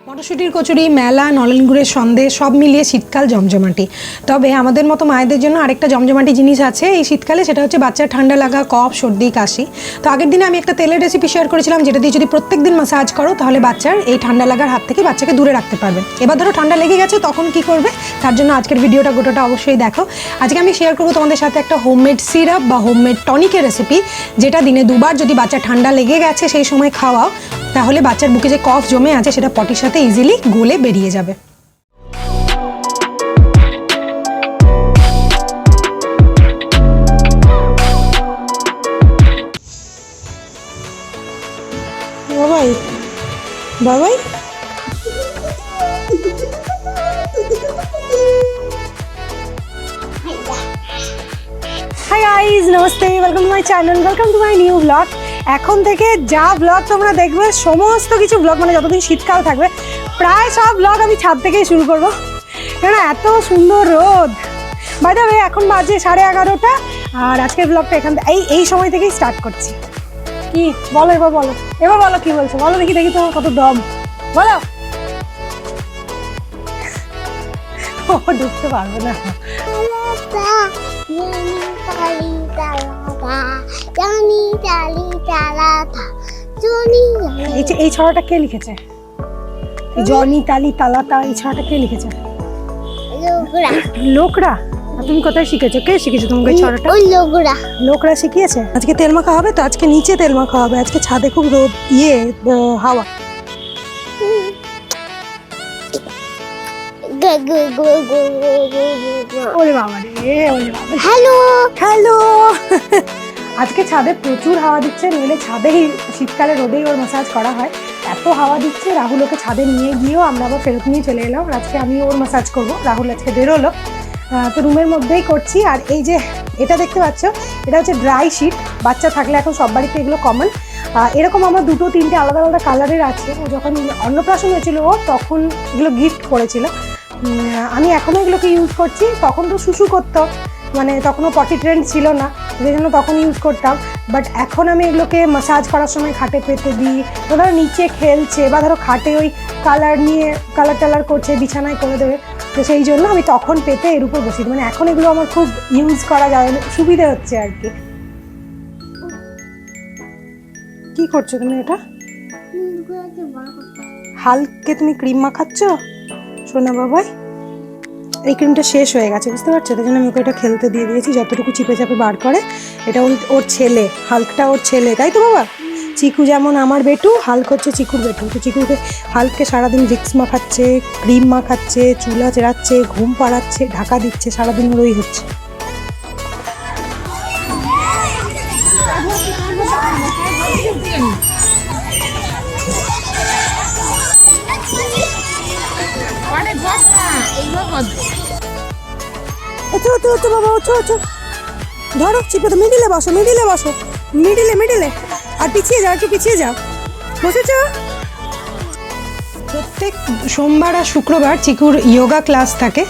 মটরশুঁটির কচুরি, মেলা, নলেন গুড়ের সন্দেশ সব মিলিয়ে শীতকাল জমজমাটি। তবে আমাদের মতো মায়েদের জন্য আরেকটা জমজমাটি জিনিস আছে এই শীতকালে, সেটা হচ্ছে বাচ্চার ঠান্ডা লাগা, কফ, সর্দি, কাশি। তো আগের দিনে আমি একটা তেলের রেসিপি শেয়ার করেছিলাম, যেটা দিয়ে যদি প্রত্যেক দিন ম্যাসাজ করো তাহলে বাচ্চার এই ঠান্ডা লাগার হাত থেকে বাচ্চাকে দূরে রাখতে পারবে। এবার ধরো ঠান্ডা লেগে গেছে, তখন কি করবে? তার জন্য আজকের ভিডিওটা গোটাটা অবশ্যই দেখো। আজকে আমি শেয়ার করবো তোমাদের সাথে একটা হোমমেড সিরাপ বা হোমমেড টনিকের রেসিপি, যেটা দিনে দুবার যদি বাচ্চার ঠান্ডা লেগে গেছে সেই সময় খাওয়াও, তাহলে বাচ্চার বুকে যে কফ জমে আছে সেটা পটির সাথে ইজিলি গলে বেরিয়ে যাবে। বাবাই বাবাই hi guys, namaste, welcome to my channel, welcome to my new blog. এখন থেকে যা ব্লগ তোমরা দেখবে সমস্ত কিছু ব্লগ, মানে যতদিন শীতকাল থাকবে প্রায় সব ব্লগ আমি ছাদ থেকেই শুরু করবো, কেন এত সুন্দর রোদ। বাই দ্য ওয়ে, এখন বাজে 11:30, আর আজকের ব্লগটা এখান থেকে এই সময় থেকেই স্টার্ট করছি। কি বলো এবার, বলো কি বলছো, বলো দেখি তোমার কত দম, বলো। ও ঢুকতে পারবো না। এই ছড়াটা কে লিখেছে? জনি তালি তালাতা, এই ছড়াটা কে লিখেছে? লোকরা। তুমি কোথায় শিখেছো? কে শিখেছো তোমাকে ছড়াটা? লোকরা শিখিয়েছে। আজকে তেল মাখা হবে, তো আজকে নিচে তেল মাখা হবে। আজকে ছাদে খুব রোদ, হাওয়া। হ্যালো। আজকে ছাদে প্রচুর হাওয়া দিচ্ছে, নইলে ছাদেই শীতকালে রোদেই ওর ম্যাসাজ করা হয়। এত হাওয়া দিচ্ছে, রাহুল ওকে ছাদে নিয়ে গিয়েও আমরা আবার ফেরত নিয়ে চলে এলাম। আর আজকে আমি ওর ম্যাসাজ করবো। রাহুল আজকে বেরোলো, তো রুমের মধ্যেই করছি। আর এই যে এটা দেখতে পাচ্ছ, এটা হচ্ছে ড্রাই শিট। বাচ্চা থাকলে এখন সব বাড়িতে এগুলো কমন। এরকম আমার 2-3টে আলাদা আলাদা কালারের আছে। ও যখন অন্নপ্রাশন হয়েছিল ও তখন এগুলো গিফট করেছিল। আমি এখনও এগুলোকে ইউজ করছি। তখন তো শুশু করতো, মানে তখনও পটি ট্রেন্ড ছিল না, সেই জন্য তখন ইউজ করতাম। বাট এখন আমি এগুলোকে ম্যাসাজ করার সময় খাটে পেতে দিই। ধরো নিচে খেলছে বা ধরো খাটে ওই কালার টালার করছে, বিছানায় করে দেবে, তো সেই জন্য আমি তখন পেতে এর উপর বসি। মানে এখন এগুলো আমার খুব ইউজ করা যায়, সুবিধা হচ্ছে আর কি। কি করছো তুমি? এটা হালকে তুমি ক্রিম মাখাচ্ছ? শোনা বাবাই, এই ক্রিমটা শেষ হয়ে গেছে, বুঝতে পারছো? তাই জন্য আমি ওকে এটা খেলতে দিয়ে দিয়েছি, যতটুকু চিপে চাপে বার করে। এটা ওর ছেলে, হালকটা ওর ছেলে, তাই তো বাবা? চিকু যেমন আমার বেটু, হালক হচ্ছে চিকুর বেটু। তো চিকুকে, হালককে সারাদিন ভিক্স মাখাচ্ছে, ক্রিম মাখাচ্ছে, চুলা চেরাচ্ছে, ঘুম পাড়াচ্ছে, ঢাকা দিচ্ছে, সারাদিন ওরই হচ্ছে। বাবা ধরো, চিপে তো মিডিলে বসো, মিডিলে আর পিছিয়ে যাও, একটু পিছিয়ে যাও। বসেছো? প্রত্যেক সোমবার আর শুক্রবার চিকুর যোগা ক্লাস থাকে।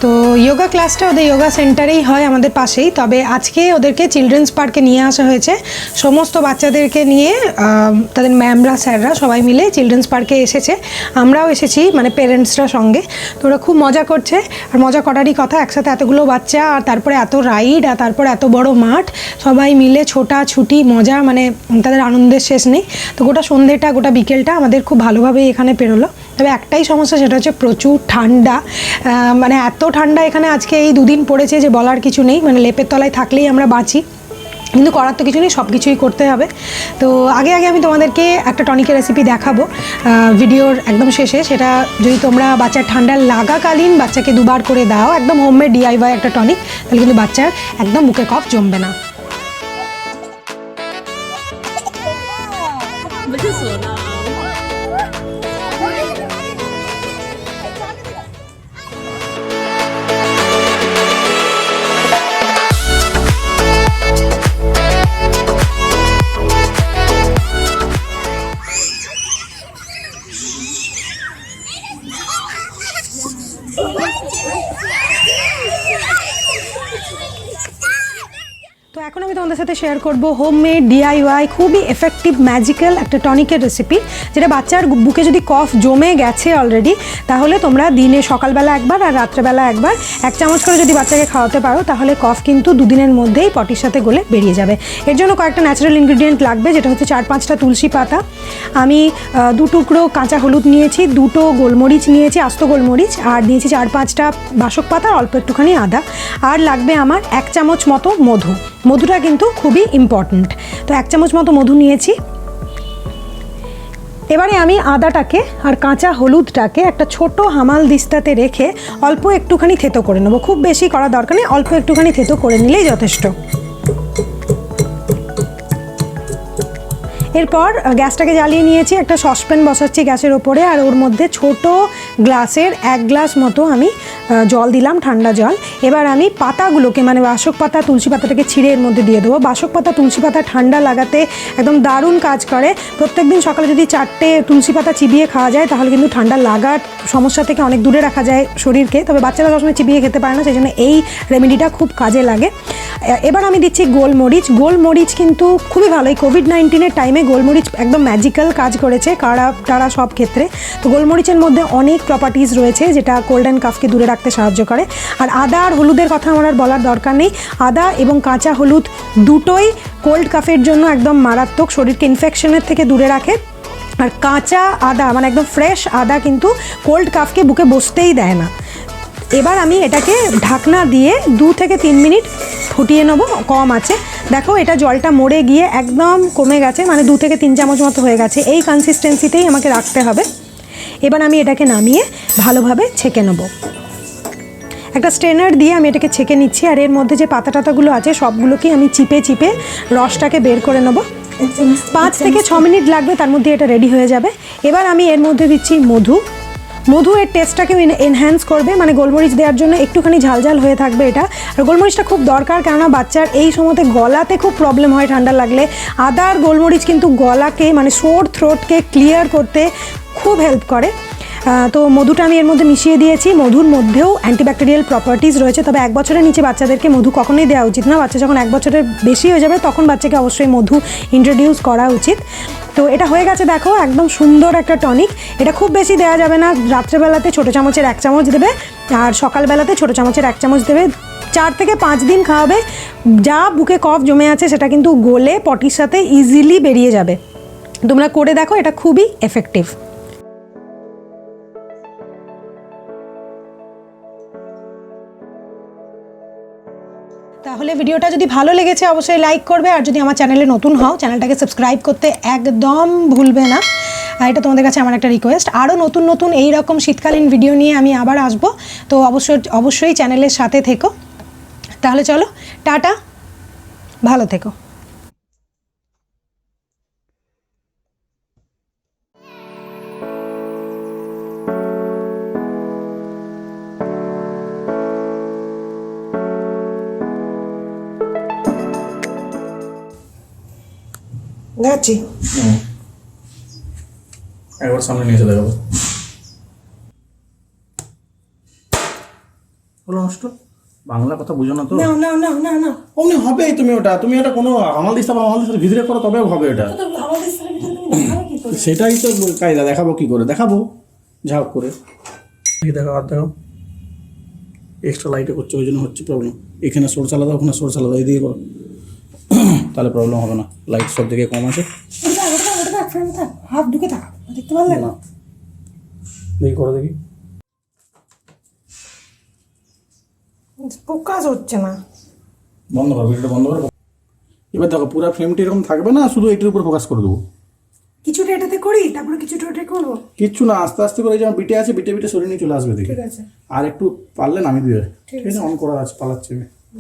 তো যোগা ক্লাসটা ওদের যোগা সেন্টারেই হয় আমাদের পাশেই। তবে আজকে ওদেরকে চিলড্রেন্স পার্কে নিয়ে আসা হয়েছে। সমস্ত বাচ্চাদেরকে নিয়ে তাদের ম্যামরা, স্যাররা সবাই মিলে চিলড্রেন্স পার্কে এসেছে। আমরাও এসেছি, মানে পেরেন্টসরা সঙ্গে। তো ওরা খুব মজা করছে, আর মজা করারই কথা। একসাথে এতগুলো বাচ্চা, আর তারপরে এত রাইড, আর তারপরে এত বড় মাঠ, সবাই মিলে ছোটা ছুটি মজা, মানে তাদের আনন্দের শেষ নেই। তো গোটা সন্ধ্যেটা, গোটা বিকেলটা আমাদের খুব ভালোভাবেই এখানে পেরোলো। তবে একটাই সমস্যা, সেটা হচ্ছে প্রচুর ঠান্ডা। মানে এত ঠান্ডা এখানে আজকে এই 2 দিন পড়েছে যে বলার কিছু নেই। মানে লেপের তলায় থাকলেই আমরা বাঁচি, কিন্তু করার তো কিছু নেই, সব কিছুই করতে হবে। তো আগে আমি তোমাদেরকে একটা টনিকের রেসিপি দেখাবো ভিডিওর একদম শেষে। সেটা যদি তোমরা বাচ্চার ঠান্ডা লাগাকালীন বাচ্চাকে 2বার করে দাও, একদম হোমমেড DIY একটা টনিক, তাহলে কিন্তু বাচ্চার একদম বুকে কফ জমবে না। এখন আমি তোমাদের সাথে শেয়ার করব হোমমেড DIY খুবই এফেক্টিভ ম্যাজিক্যাল একটা টনিকের রেসিপি, যেটা বাচ্চার বুকে যদি কফ জমে গেছে অলরেডি, তাহলে তোমরা দিনে সকালবেলা একবার আর রাত্রেবেলা একবার 1 চামচ করে যদি বাচ্চাকে খাওয়াতে পারো, তাহলে কফ কিন্তু 2 দিনের মধ্যেই পটির সাথে গলে বেরিয়ে যাবে। এর জন্য কয়েকটা ন্যাচারাল ইনগ্রিডিয়েন্ট লাগবে, যেটা হচ্ছে 4-5টা তুলসী পাতা, আমি 2 টুকরো কাঁচা হলুদ নিয়েছি, 2টো গোলমরিচ নিয়েছি, আস্ত গোলমরিচ, আর দিয়েছি 4-5টা বাসক পাতা, অল্প একটুখানি আদা, আর লাগবে আমার 1 চামচ মতো মধু। মধুটা কিন্তু খুবই ইম্পর্ট্যান্ট। তো 1 চামচ মতো মধু নিয়েছি। এবারে আমি আদাটাকে আর কাঁচা হলুদটাকে একটা ছোট হামাল দিস্তাতে রেখে অল্প একটুখানি থেতো করে নেবো। খুব বেশি করা দরকার নেই, অল্প একটুখানি থেতো করে নিলেই যথেষ্ট। এরপর গ্যাসটাকে জ্বালিয়ে নিয়েছি, একটা সসপ্যান বসাচ্ছি গ্যাসের ওপরে, আর ওর মধ্যে ছোট গ্লাসের 1 গ্লাস মতো আমি জল দিলাম, ঠান্ডা জল। এবার আমি পাতাগুলোকে, মানে বাসক পাতা তুলসী পাতাটাকে ছিঁড়ে এর মধ্যে দিয়ে দেবো। বাসক পাতা তুলসী পাতা ঠান্ডা লাগাতে একদম দারুণ কাজ করে। প্রত্যেকদিন সকালে যদি 4টে তুলসী পাতা চিবিয়ে খাওয়া যায়, তাহলে কিন্তু ঠান্ডা লাগার সমস্যা থেকে অনেক দূরে রাখা যায় শরীরকে। তবে বাচ্চারা সবসময় চিবিয়ে খেতে পারে না, সেই জন্য এই রেমেডিটা খুব কাজে লাগে। এবার আমি দিচ্ছি গোলমরিচ। গোলমরিচ কিন্তু খুবই ভালো, এই কোভিড-19-এর টাইমে গোলমরিচ একদম ম্যাজিক্যাল কাজ করেছে কাড়া টাড়া সব ক্ষেত্রে। তো গোলমরিচের মধ্যে অনেক প্রপার্টিজ রয়েছে, যেটা কোল্ড অ্যান্ড কাফকে দূরে রাখতে সাহায্য করে। আর আদা আর হলুদের কথা আমার আর বলার দরকার নেই। আদা এবং কাঁচা হলুদ দুটোই কোল্ড কাফের জন্য একদম মারাত্মক, শরীরকে ইনফেকশনের থেকে দূরে রাখে। আর কাঁচা আদা, মানে একদম ফ্রেশ আদা, কিন্তু কোল্ড কাফকে বুকে বসতেই দেয় না। এবার আমি এটাকে ঢাকনা দিয়ে 2 থেকে 3 মিনিট ফুটিয়ে নেবো কম আছে। দেখো এটা জলটা মরে গিয়ে একদম কমে গেছে, মানে 2 থেকে 3 চামচ মতো হয়ে গেছে। এই কনসিস্টেন্সিতেই আমাকে রাখতে হবে। এবার আমি এটাকে নামিয়ে ভালোভাবে ছেঁকে নেবো। একটা স্ট্রেনার দিয়ে আমি এটাকে ছেঁকে নিচ্ছি, আর এর মধ্যে যে পাতা টাতাগুলো আছে সবগুলোকে আমি চিপে চিপে রসটাকে বের করে নেবো। 5 থেকে 6 মিনিট লাগবে, তার মধ্যে এটা রেডি হয়ে যাবে। এবার আমি এর মধ্যে দিচ্ছি মধু। মধু এর টেস্টটাকেও এনহ্যান্স করবে, মানে গোলমরিচ দেওয়ার জন্য একটুখানি ঝালঝাল হয়ে থাকবে এটা। আর গোলমরিচটা খুব দরকার, কেননা বাচ্চার এই সময়তে গলাতে খুব প্রবলেম হয় ঠান্ডা লাগলে। আদা আর গোলমরিচ কিন্তু গলাকে, মানে সোর থ্রোটকে ক্লিয়ার করতে খুব হেল্প করে। তো মধুটা আমি এর মধ্যে মিশিয়ে দিয়েছি। মধুর মধ্যেও অ্যান্টিব্যাকটেরিয়াল প্রপার্টিজ রয়েছে, তবে 1 বছরের নিচে বাচ্চাদেরকে মধু কখনোই দেওয়া উচিত না। বাচ্চা যখন 1 বছরের বেশি হয়ে যাবে, তখন বাচ্চাকে অবশ্যই মধু ইন্ট্রোডিউস করা উচিত। তো এটা হয়ে গেছে, দেখো একদম সুন্দর একটা টনিক। এটা খুব বেশি দেওয়া যাবে না, রাত্রেবেলাতে ছোটো চামচের 1 চামচ দেবে, আর সকালবেলাতে ছোটো চামচের 1 চামচ দেবে। 4 থেকে 5 দিন খাওয়াবে। যা বুকে কফ জমে আছে সেটা কিন্তু গলে পটির সাথে ইজিলি বেরিয়ে যাবে। তোমরা করে দেখো, এটা খুবই এফেক্টিভ। তাহলে ভিডিওটা যদি ভালো লেগেছে অবশ্যই লাইক করবে, আর যদি আমার চ্যানেলে নতুন হও চ্যানেলটাকে সাবস্ক্রাইব করতে একদম ভুলবে না। এটা তোমাদের কাছে আমার একটা রিকোয়েস্ট। আরও নতুন নতুন এই রকম শীতকালীন ভিডিও নিয়ে আমি আবার আসবো, তো অবশ্যই চ্যানেলের সাথে থেকো। তাহলে চলো, টাটা, ভালো থেকো। যাচ্ছি, একবার সামনে নিয়ে এসে দেখাবো। হলো নষ্ট, বাংলা কথা বুঝো না তো। না না না না না, অমনি হবেই। তুমি ওটা কোনো আমাল দিস্তা বা আমাল দিস্তার ভিতরে করো, তবে হবে এটা। সেটাই তো কায়দা। দেখাবো কি করে, দেখাবো ঝাঁক করে দেখো। আর দেখো এক্সট্রা লাইটে করছে, ওই জন্য হচ্ছে প্রবলেম। এখানে সোর্স আলাদা, ওখানে সোর্স আলাদা, এই দিয়ে করো, তাহলে প্রবলেম হবে না। লাইট সব দিকে কম আছে। হাফ ঢুকে থাক, দেখতে পারলে না, দেখি করো, দেখি। ফোকাস হচ্ছে না। বন্ধ করো, ভিডিওটা বন্ধ করো। এবার দেখো পুরো ফ্রেমটি এরকম থাকবে না, শুধু এটির উপর ফোকাস করে দেবো। কিছুটা এটাতে করি, তারপরে কিছুটা ওটা করবো। কিচ্ছু না, আস্তে আস্তে করে যেমন বিটে আছে, বিটে বিটে সরিয়ে নিয়ে চলে আসবে দেখি। ঠিক আছে, আর একটু পারলে নামিয়ে দিবে। ঠিক আছে, অন করা আছে, পালাচ্ছে।